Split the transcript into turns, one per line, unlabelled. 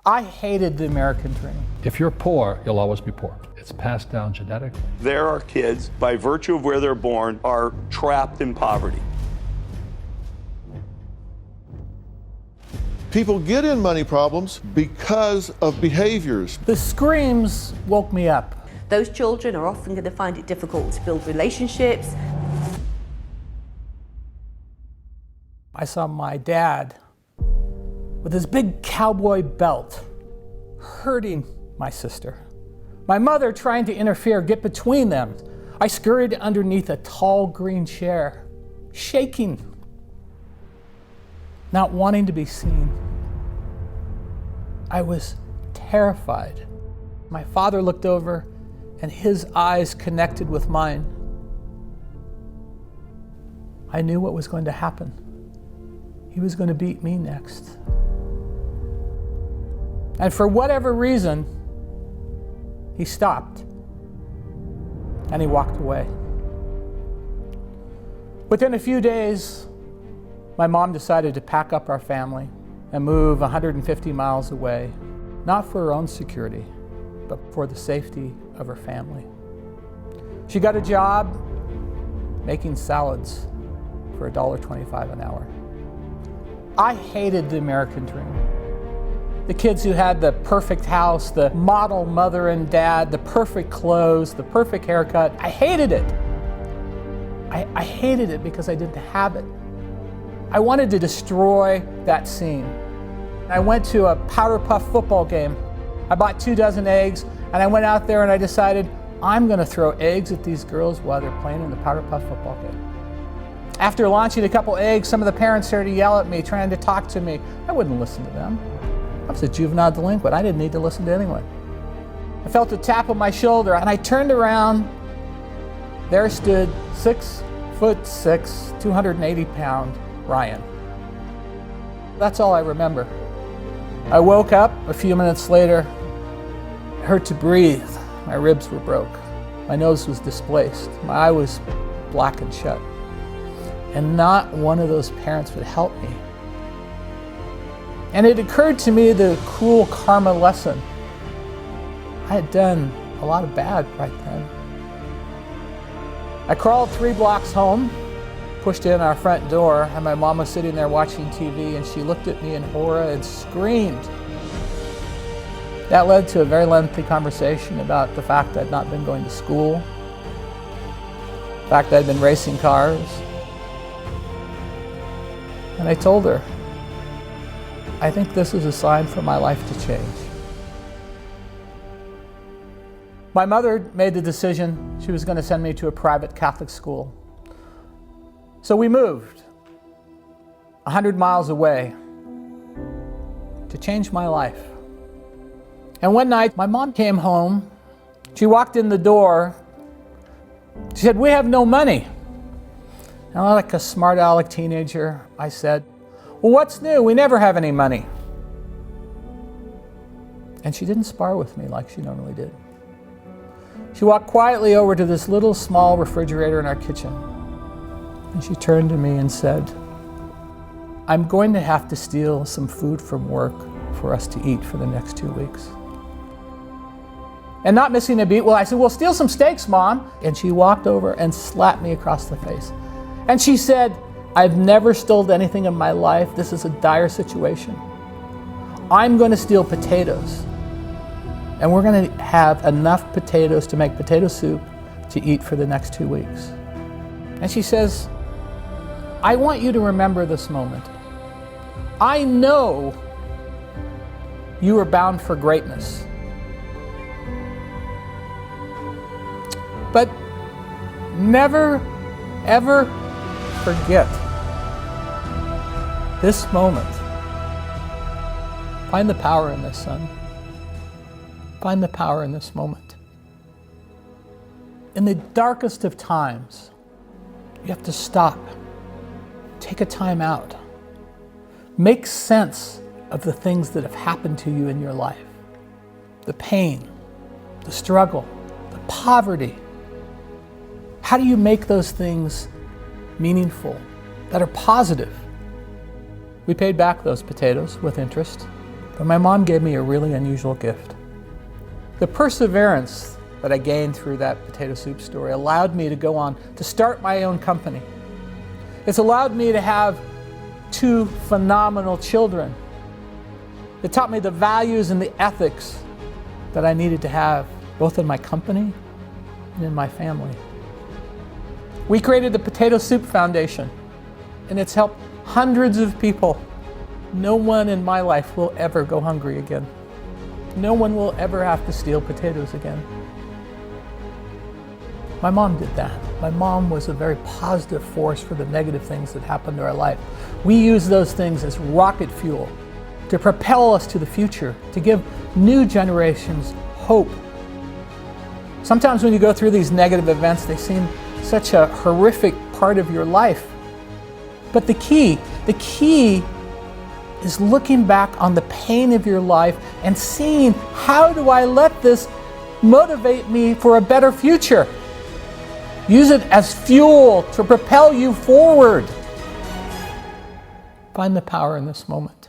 I hated the American dream.
If you're poor, you'll always be poor. It's passed down genetically.
There are kids, by virtue of where they're born, are trapped in poverty.
People get in money problems because of behaviors.
The screams woke me up.
Those children are often going to find it difficult to build relationships.
I saw my dad with his big cowboy belt hurting my sister. My mother trying to interfere, get between them. I scurried underneath a tall green chair, shaking, not wanting to be seen. I was terrified. My father looked over and his eyes connected with mine. I knew what was going to happen. He was going to beat me next. And for whatever reason, he stopped and he walked away. Within a few days, my mom decided to pack up our family and move 150 miles away, not for her own security, but for the safety of her family. She got a job making salads for $1.25 an hour. I hated the American dream. The kids who had the perfect house, the model mother and dad, the perfect clothes, the perfect haircut. I hated it. I hated it because I didn't have it. I wanted to destroy that scene. I went to a powder puff football game. I bought 24 eggs and I went out there and I decided I'm going to throw eggs at these girls while they're playing in the powder puff football game. After launching a couple eggs, some of the parents started to yell at me, trying to talk to me. I wouldn't listen to them. I was a juvenile delinquent. I didn't need to listen to anyone. I felt a tap on my shoulder and I turned around. There stood 6'6", 280-pound Ryan. That's all I remember. I woke up a few minutes later. It hurt to breathe. My ribs were broke. My nose was displaced. My eye was blackened shut. And not one of those parents would help me. And it occurred to me the cruel karma lesson. I had done a lot of bad right then. I crawled 3 blocks home, pushed in our front door, and my mom was sitting there watching TV, and she looked at me in horror and screamed. That led to a very lengthy conversation about the fact that I'd not been going to school, the fact that I'd been racing cars. And I told her, I think this is a sign for my life to change. My mother made the decision she was going to send me to a private Catholic school. So we moved 100 miles away to change my life. And one night, my mom came home. She walked in the door. She said, "We have no money." And like a smart aleck teenager, I said, "Well, what's new? We never have any money." And she didn't spar with me like she normally did. She walked quietly over to this little small refrigerator in our kitchen. And she turned to me and said, "I'm going to have to steal some food from work for us to eat for the next 2 weeks." And not missing a beat, I said, "Well, steal some steaks, Mom." And she walked over and slapped me across the face. And she said, "I've never stolen anything in my life. This is a dire situation. I'm going to steal potatoes. And we're going to have enough potatoes to make potato soup to eat for the next 2 weeks." And she says, "I want you to remember this moment. I know you are bound for greatness. But never, ever forget this moment. Find the power in this, son. Find the power in this moment. In the darkest of times, you have to stop. Take a time out. Make sense of the things that have happened to you in your life. The pain, the struggle, the poverty. How do you make those things meaningful, that are positive?" We paid back those potatoes with interest. But my mom gave me a really unusual gift. The perseverance that I gained through that potato soup story allowed me to go on to start my own company. It's allowed me to have 2 phenomenal children. It taught me the values and the ethics that I needed to have, both in my company and in my family. We created the Potato Soup Foundation, and it's helped hundreds of people. No one in my life will ever go hungry again. No one will ever have to steal potatoes again. My mom did that. My mom was a very positive force for the negative things that happened to our life. We use those things as rocket fuel to propel us to the future, to give new generations hope. Sometimes when you go through these negative events, they seem such a horrific part of your life. But the key is looking back on the pain of your life and seeing, how do I let this motivate me for a better future? Use it as fuel to propel you forward. Find the power in this moment.